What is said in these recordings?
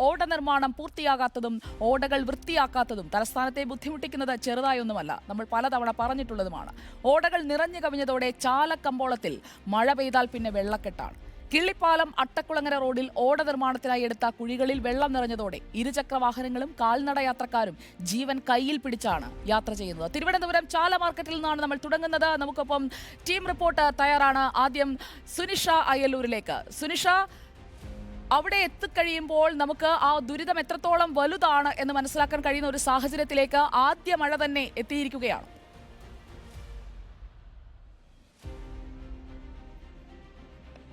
ഓട നിർമ്മാണം പൂർത്തിയാകാത്തതും ഓടകൾ വൃത്തിയാക്കാത്തതും തലസ്ഥാനത്തെ ബുദ്ധിമുട്ടിക്കുന്നത് ചെറുതായൊന്നുമല്ല. നമ്മൾ പലതവണ പറഞ്ഞിട്ടുള്ളതുമാണ്. ഓടകൾ നിറഞ്ഞു കവിഞ്ഞതോടെ ചാലക്കമ്പോളത്തിൽ മഴ പെയ്താൽ പിന്നെ വെള്ളക്കെട്ടാണ്. കിള്ളിപ്പാലം അട്ടക്കുളങ്ങര റോഡിൽ ഓട നിർമ്മാണത്തിനായി എടുത്ത കുഴികളിൽ വെള്ളം നിറഞ്ഞതോടെ ഇരുചക്ര വാഹനങ്ങളും കാൽനട യാത്രക്കാരും ജീവൻ കയ്യിൽ പിടിച്ചാണ് യാത്ര ചെയ്യുന്നത്. തിരുവനന്തപുരം ചാല മാർക്കറ്റിൽ നിന്നാണ് നമ്മൾ തുടങ്ങുന്നത്. നമുക്കൊപ്പം ടീം റിപ്പോർട്ട് തയ്യാറാണ്. ആദ്യം സുനിഷ അയ്യല്ലൂരിലേക്ക്. സുനിഷ, അവിടെ എത്തിക്കഴിയുമ്പോൾ നമുക്ക് ആ ദുരിതം എത്രത്തോളം വലുതാണ് എന്ന് മനസ്സിലാക്കാൻ കഴിയുന്ന ഒരു സാഹചര്യത്തിലേക്ക് ആദ്യ മഴ തന്നെ എത്തിയിരിക്കുകയാണ്.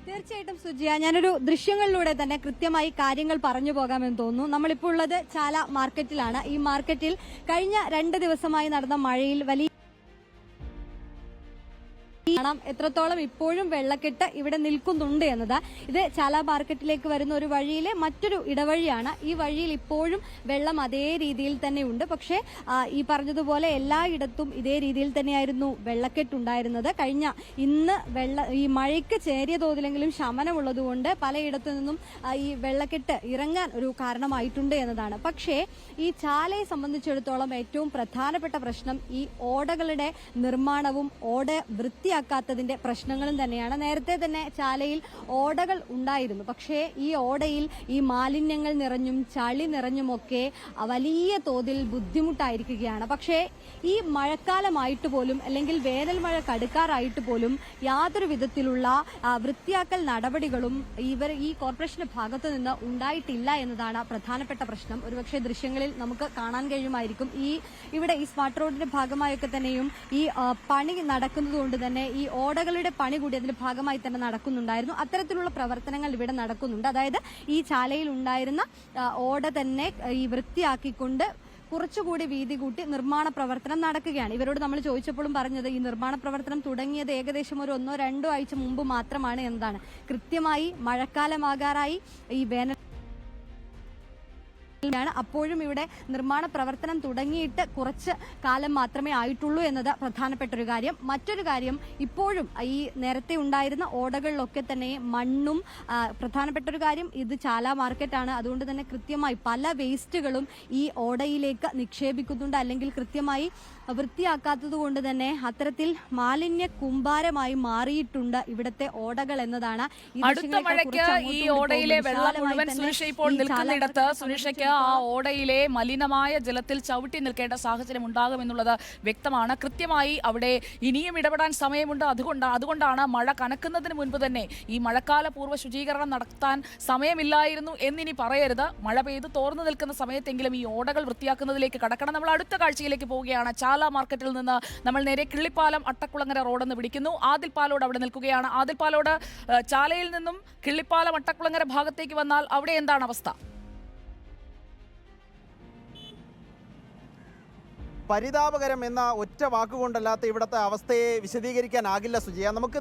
തീർച്ചയായിട്ടും സുജിയ, ഞാനൊരു ദൃശ്യങ്ങളിലൂടെ തന്നെ കൃത്യമായി കാര്യങ്ങൾ പറഞ്ഞു പോകാമെന്ന് തോന്നുന്നു. നമ്മളിപ്പോൾ ഉള്ളത് ചാല മാർക്കറ്റിലാണ്. ഈ മാർക്കറ്റിൽ കഴിഞ്ഞ 2 ദിവസമായി നടന്ന മഴയിൽ വലിയ എത്രത്തോളം ഇപ്പോഴും വെള്ളക്കെട്ട് ഇവിടെ നിൽക്കുന്നുണ്ട് എന്നത്. ഇത് ചാല മാർക്കറ്റിലേക്ക് വരുന്ന ഒരു വഴിയിലെ മറ്റൊരു ഇടവഴിയാണ്. ഈ വഴിയിൽ ഇപ്പോഴും വെള്ളം അതേ രീതിയിൽ തന്നെ ഉണ്ട്. പക്ഷേ ഈ പറഞ്ഞതുപോലെ എല്ലായിടത്തും ഇതേ രീതിയിൽ തന്നെയായിരുന്നു വെള്ളക്കെട്ടുണ്ടായിരുന്നത്. ഇന്ന് ഈ മഴയ്ക്ക് ചേരിയ തോതിലെങ്കിലും ശമനമുള്ളതുകൊണ്ട് പലയിടത്തു നിന്നും ഈ വെള്ളക്കെട്ട് ഇറങ്ങാൻ ഒരു കാരണമായിട്ടുണ്ട് എന്നതാണ്. പക്ഷേ ഈ ചാലയെ സംബന്ധിച്ചിടത്തോളം ഏറ്റവും പ്രധാനപ്പെട്ട പ്രശ്നം ഈ ഓടകളുടെ നിർമ്മാണവും ഓട വൃത്തിയാക്കാത്തതിന്റെ പ്രശ്നങ്ങളും തന്നെയാണ്. നേരത്തെ തന്നെ ചാലയിൽ ഓടകൾ ഉണ്ടായിരുന്നു. പക്ഷേ ഈ ഓടയിൽ ഈ മാലിന്യങ്ങൾ നിറഞ്ഞും ചളി നിറഞ്ഞുമൊക്കെ വലിയ തോതിൽ ബുദ്ധിമുട്ടായിരിക്കുകയാണ്. പക്ഷേ ഈ മഴക്കാലമായിട്ട് പോലും അല്ലെങ്കിൽ വേനൽ മഴ കടുക്കാറായിട്ട് പോലും യാതൊരു വിധത്തിലുള്ള വൃത്തിയാക്കൽ നടപടികളും ഈ കോർപ്പറേഷന്റെ ഭാഗത്തു നിന്ന് ഉണ്ടായിട്ടില്ല എന്നതാണ് പ്രധാനപ്പെട്ട പ്രശ്നം. ഒരുപക്ഷെ ദൃശ്യങ്ങളിൽ നമുക്ക് കാണാൻ കഴിയുമായിരിക്കും. ഇവിടെ ഈ സ്മാർട്ട് റോഡിന്റെ ഭാഗമായൊക്കെ തന്നെയും ഈ പണി നടക്കുന്നതുകൊണ്ട് തന്നെ ഈ ഓടകളുടെ പണി കൂടി അതിന്റെ ഭാഗമായി തന്നെ നടക്കുന്നുണ്ടായിരുന്നു. അത്തരത്തിലുള്ള പ്രവർത്തനങ്ങൾ ഇവിടെ നടക്കുന്നുണ്ട്. അതായത് ഈ ചാലയിൽ ഉണ്ടായിരുന്ന ഓട തന്നെ ഈ വൃത്തിയാക്കിക്കൊണ്ട് കുറച്ചുകൂടി വീതി കൂട്ടി നിർമ്മാണ പ്രവർത്തനം നടക്കുകയാണ്. ഇവരോട് നമ്മൾ ചോദിച്ചപ്പോഴും പറഞ്ഞത് ഈ നിർമ്മാണ പ്രവർത്തനം തുടങ്ങിയത് ഏകദേശം ഒരു 1-2 ആഴ്ച മുമ്പ് മാത്രമാണ് എന്നതാണ്. കൃത്യമായി മഴക്കാലമാകാറായി ഈ വേനൽ അപ്പോഴും ഇവിടെ നിർമ്മാണ പ്രവർത്തനം തുടങ്ങിയിട്ട് കുറച്ച് കാലം മാത്രമേ ആയിട്ടുള്ളൂ എന്നത് പ്രധാനപ്പെട്ട ഒരു കാര്യം. മറ്റൊരു കാര്യം, ഇപ്പോഴും ഈ നേരത്തെ ഉണ്ടായിരുന്ന ഓടകളിലൊക്കെ തന്നെ മണ്ണും പ്രധാനപ്പെട്ട ഒരു കാര്യം. ഇത് ചാല മാർക്കറ്റാണ്. അതുകൊണ്ട് തന്നെ കൃത്യമായി പല വേസ്റ്റുകളും ഈ ഓടയിലേക്ക് നിക്ഷേപിക്കുന്നുണ്ട്. അല്ലെങ്കിൽ കൃത്യമായി വൃത്തിയാക്കാത്തത് കൊണ്ട് തന്നെ അത്തരത്തിൽ മാലിന്യ കൂമ്പാരമായി മാറിയിട്ടുണ്ട് ഇവിടുത്തെ ഓടകൾ എന്നതാണ്. അടുത്ത മഴയ്ക്ക് ഈ ഓടയിലെ വെള്ളം മുഴുവൻ സുനിഷ ഇപ്പോൾ നിൽക്കുന്നിടത്ത് സുനിഷയ്ക്ക് ആ ഓടയിലെ മലിനമായ ജലത്തിൽ ചവിട്ടി നിൽക്കേണ്ട സാഹചര്യം ഉണ്ടാകുമെന്നുള്ളത് വ്യക്തമാണ്. കൃത്യമായി അവിടെ ഇനിയും ഇടപെടാൻ സമയമുണ്ട്. അതുകൊണ്ടാണ് മഴ കനക്കുന്നതിന് മുൻപ് തന്നെ ഈ മഴക്കാല പൂർവ്വ ശുചീകരണം നടത്താൻ സമയമില്ലായിരുന്നു എന്നിനി പറയരുത്. മഴ പെയ്ത് തോർന്നു നിൽക്കുന്ന സമയത്തെങ്കിലും ഈ ഓടകൾ വൃത്തിയാക്കുന്നതിലേക്ക് കടക്കണം. നമ്മൾ അടുത്ത കാഴ്ചയിലേക്ക് പോവുകയാണ്. ചാല മാർക്കറ്റിൽ നിന്ന് നമ്മൾ നേരെ കിള്ളിപ്പാലം അട്ടക്കുളങ്ങര റോഡെന്ന് പിടിക്കുന്നു. ആദിൽ പാലോട് അവിടെ നിൽക്കുകയാണ്. ആദിൽ പാലോട്, ചാലയിൽ നിന്നും കിള്ളിപ്പാലം അട്ടക്കുളങ്ങര ഭാഗത്തേക്ക് വന്നാൽ അവിടെ എന്താണ് അവസ്ഥ? പരിതാപകരം എന്ന ഒറ്റ വാക്കുകൊണ്ടല്ലാത്ത ഇവിടുത്തെ അവസ്ഥയെ വിശദീകരിക്കാനാകില്ല സുജിയ. നമുക്ക്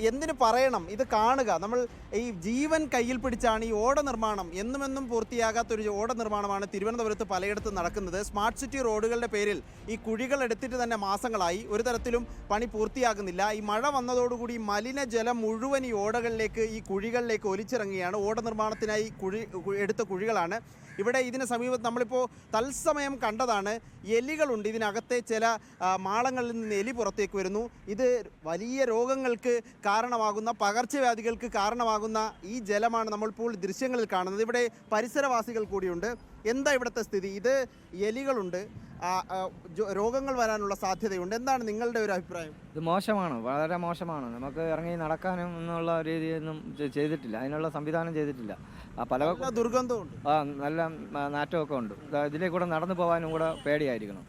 എന്തിനു പറയണം, ഇത് കാണുക. നമ്മൾ ഈ ജീവൻ കയ്യിൽ പിടിച്ചാണ് ഈ ഓട നിർമ്മാണം, എന്നുമെന്നും പൂർത്തിയാകാത്തൊരു ഓട നിർമ്മാണമാണ് തിരുവനന്തപുരത്ത് പലയിടത്തും നടക്കുന്നത്. സ്മാർട്ട് സിറ്റി റോഡുകളുടെ പേരിൽ ഈ കുഴികൾ എടുത്തിട്ട് തന്നെ മാസങ്ങളായി, ഒരു തരത്തിലും പണി പൂർത്തിയാകുന്നില്ല. ഈ മഴ വന്നതോടുകൂടി മലിനജലം മുഴുവൻ ഈ ഓടകളിലേക്ക്, ഈ കുഴികളിലേക്ക് ഒലിച്ചിറങ്ങുകയാണ്. ഓട നിർമ്മാണത്തിനായി എടുത്ത കുഴികളാണ് ഇവിടെ. ഇതിന് സമീപത്ത് നമ്മളിപ്പോൾ തത്സമയം കണ്ടതാണ്, എലികളുണ്ട്. ഇതിനകത്തെ ചില മാളങ്ങളിൽ നിന്ന് എലി പുറത്തേക്ക് വരുന്നു. ഇത് വലിയ രോഗങ്ങൾക്ക് കാരണമാകുന്ന, പകർച്ചവ്യാധികൾക്ക് കാരണമാകുന്ന ഈ ജലമാണ് നമ്മളിപ്പോൾ ദൃശ്യങ്ങളിൽ കാണുന്നത്. ഇവിടെ പരിസരവാസികൾ കൂടിയുണ്ട്. എന്താ ഇവിടുത്തെ സ്ഥിതി? ഇത് എലികളുണ്ട്, രോഗങ്ങൾ വരാനുള്ള സാധ്യതയുണ്ട്. എന്താണ് നിങ്ങളുടെ ഒരു അഭിപ്രായം? ഇത് മോശമാണ്, വളരെ മോശമാണ്. നമുക്ക് ഇറങ്ങി നടക്കാനും എന്നുള്ള രീതിയൊന്നും ചെയ്തിട്ടില്ല, അതിനുള്ള സംവിധാനം ചെയ്തിട്ടില്ല. പല ദുർഗന്ധമുണ്ട്, നല്ല നാറ്റമൊക്കെ ഉണ്ട്. ഇതിലേ കൂടെ നടന്നു പോകാനും കൂടെ പേടിയായിരിക്കണം.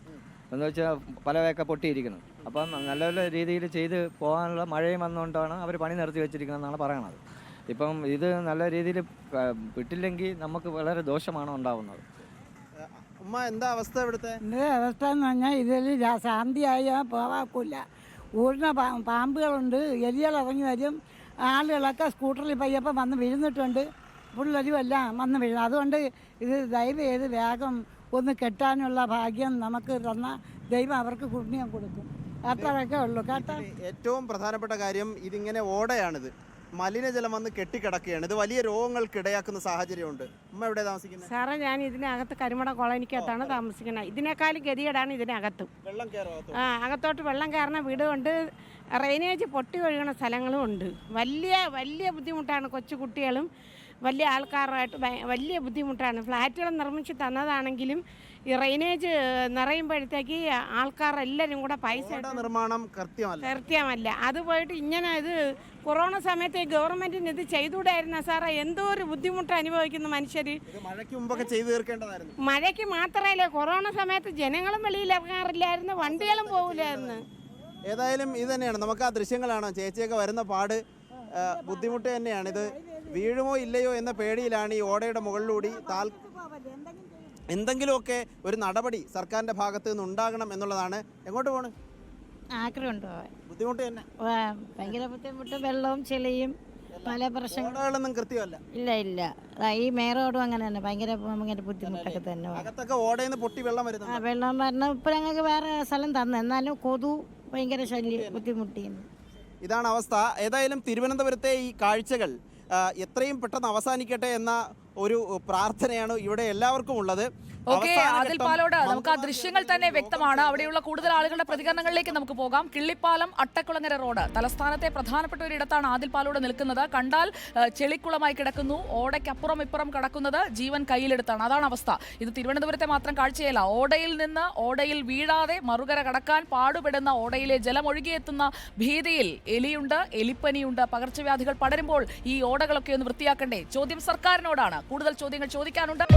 എന്ന് വെച്ചാൽ പലവയൊക്കെ പൊട്ടിയിരിക്കണം. അപ്പം നല്ല നല്ല രീതിയിൽ ചെയ്ത് പോകാനുള്ള മഴയും വന്നുകൊണ്ടാണ് അവർ പണി നിർത്തി വെച്ചിരിക്കുന്നതെന്നാണ് പറയണത്. ഇപ്പം ഇത് നല്ല രീതിയിൽ വിട്ടില്ലെങ്കിൽ നമുക്ക് വളരെ ദോഷമാണ് ഉണ്ടാവുന്നത്. ഉമ്മ, എന്താ അവസ്ഥ ഇവിടുത്തെ? എൻ്റെ അവസ്ഥ എന്ന് പറഞ്ഞാൽ ഇതിൽ ശാന്തിയായി പോവാക്കില്ല. ഊരിന പാമ്പുകളുണ്ട്, എലികൾ ഇറങ്ങി വരും. ആളുകളൊക്കെ സ്കൂട്ടറിൽ പയ്യപ്പം വന്ന് വീഴുന്നിട്ടുണ്ട്. പിള്ളേരുമെല്ലാം വന്ന് വീഴും. അതുകൊണ്ട് ഇത് ദയവ് ചെയ്ത് വേഗം ഒന്ന് കെട്ടാനുള്ള ഭാഗ്യം നമുക്ക് തന്ന ദൈവം അവർക്ക് പുണ്യം കൊടുക്കും. അത്രയൊക്കെ ഉള്ളൂ കേട്ടോ. ഏറ്റവും പ്രധാനപ്പെട്ട കാര്യം, ഇതിങ്ങനെ ഓടയാണിത്. മലിനജലം വന്ന് കെട്ടിക്കിടക്കുകയാണ്. ഇത് വലിയ രോഗങ്ങൾക്ക് ഇടയാക്കുന്ന സാഹചര്യമുണ്ട്. അമ്മ എവിടെ താമസിക്കുന്നത്? സാറേ, ഞാൻ ഇതിനകത്ത് കരിമട കോളനിക്കകത്താണ് താമസിക്കുന്നത്. ഇതിനേക്കാളും ഗതികേടാണ് ഇതിനകത്തും. വെള്ളം കയറുക. അകത്തോട്ട് വെള്ളം കയറുന്ന വീടുമുണ്ട്, ഡ്രെയിനേജ് പൊട്ടി ഒഴുകുന്ന സ്ഥലങ്ങളും ഉണ്ട്. വലിയ ബുദ്ധിമുട്ടാണ്. കൊച്ചുകുട്ടികളും വലിയ ആൾക്കാരുമായിട്ട് വലിയ ബുദ്ധിമുട്ടാണ്. ഫ്ലാറ്റുകൾ നിർമ്മിച്ച് തന്നതാണെങ്കിലും ഈ ഡ്രെയിനേജ് നിറയുമ്പോഴത്തേക്ക് ആൾക്കാരെല്ലാവരും കൂടെ പൈസ നിർമ്മാണം കൃത്യമല്ല. അത് പോയിട്ട് ഇങ്ങനെ ഇത് കൊറോണ സമയത്ത് ഗവൺമെന്റിന് ഇത് ചെയ്തുകൂടായിരുന്ന സാറേ? എന്തോ ഒരു ബുദ്ധിമുട്ട് അനുഭവിക്കുന്ന മനുഷ്യർ. മഴയ്ക്ക് മുമ്പൊക്കെ ചെയ്തു തീർക്കേണ്ടതായിരുന്നു. മഴയ്ക്ക് മാത്രമല്ല, കൊറോണ സമയത്ത് ജനങ്ങളും വെളിയിൽ ഇറങ്ങാറില്ലായിരുന്നു, വണ്ടികളും പോകില്ലായിരുന്നു. ഏതായാലും ഇത് തന്നെയാണ്, നമുക്ക് ആ ദൃശ്യങ്ങളാണ്. ചേച്ചിയൊക്കെ വരുന്ന പാട് ബുദ്ധിമുട്ട് തന്നെയാണ്. ഇത് വീഴുമോ ഇല്ലയോ എന്ന പേടിയിലാണ് ഈ ഓടയുടെ മുകളിലൂടെ എന്തെങ്കിലുമൊക്കെ ഒരു നടപടി സർക്കാരിന്റെ ഭാഗത്ത് നിന്ന് ഉണ്ടാകണം എന്നുള്ളതാണ്. എങ്ങോട്ട് പോണ്? ആഗ്രഹമുണ്ടോ? ബുദ്ധിമുട്ട് തന്നെ, ഭയങ്കര ബുദ്ധിമുട്ട്. വെള്ളവും ചെളിയും പല പ്രശ്നങ്ങളൊന്നും കൃത്യമല്ല. ഇല്ല. ഈ മേറോടും അങ്ങനെ തന്നെ ഭയങ്കര ബുദ്ധിമുട്ടൊക്കെ തന്നെ. അകത്തൊക്കെ ഓടയിൽ നിന്ന് പൊട്ടി വെള്ളം വരുന്നു. വെള്ളം പറഞ്ഞ ഇപ്പൊ ഞങ്ങൾക്ക് വേറെ സ്ഥലം തന്നു, എന്നാലും കൊതു ഭയങ്കര ശല്യം, ബുദ്ധിമുട്ടിക്കുന്നു. ഇതാണ് അവസ്ഥ. ഏതായാലും തിരുവനന്തപുരത്തെ ഈ കാഴ്ചകൾ എത്രയും പെട്ടെന്ന് അവസാനിക്കട്ടെ എന്ന ഒരു പ്രാർത്ഥനയാണ് ഇവിടെ എല്ലാവർക്കും ഉള്ളത്. ഓക്കെ, ആദിൽ പാലോട്, നമുക്ക് ആ ദൃശ്യങ്ങൾ തന്നെ വ്യക്തമാണ്. അവിടെയുള്ള കൂടുതൽ ആളുകളുടെ പ്രതികരണങ്ങളിലേക്ക് നമുക്ക് പോകാം. കിള്ളിപ്പാലം അട്ടക്കുളങ്ങര റോഡ് തലസ്ഥാനത്തെ പ്രധാനപ്പെട്ട ഒരിടത്താണ് ആദിൽ പാലോട് നിൽക്കുന്നത്. കണ്ടാൽ ചെളിക്കുളമായി കിടക്കുന്നു. ഓടയ്ക്കപ്പുറം ഇപ്പുറം കിടക്കുന്നത് ജീവൻ കയ്യിലെടുത്താണ്. അതാണ് അവസ്ഥ. ഇത് തിരുവനന്തപുരത്തെ മാത്രം കാഴ്ചയല്ല. ഓടയിൽ നിന്ന് ഓടയിൽ വീഴാതെ മറുകര കടക്കാൻ പാടുപെടുന്ന, ഓടയിലെ ജലം ഒഴുകിയെത്തുന്ന ഭീതിയിൽ എലിയുണ്ട്, എലിപ്പനിയുണ്ട്. പകർച്ചവ്യാധികൾ പടരുമ്പോൾ ഈ ഓടകളൊക്കെ ഒന്ന് വൃത്തിയാക്കണ്ടേ? ചോദ്യം സർക്കാരിനോടാണ്. കൂടുതൽ ചോദ്യങ്ങൾ ചോദിക്കാനുണ്ട്.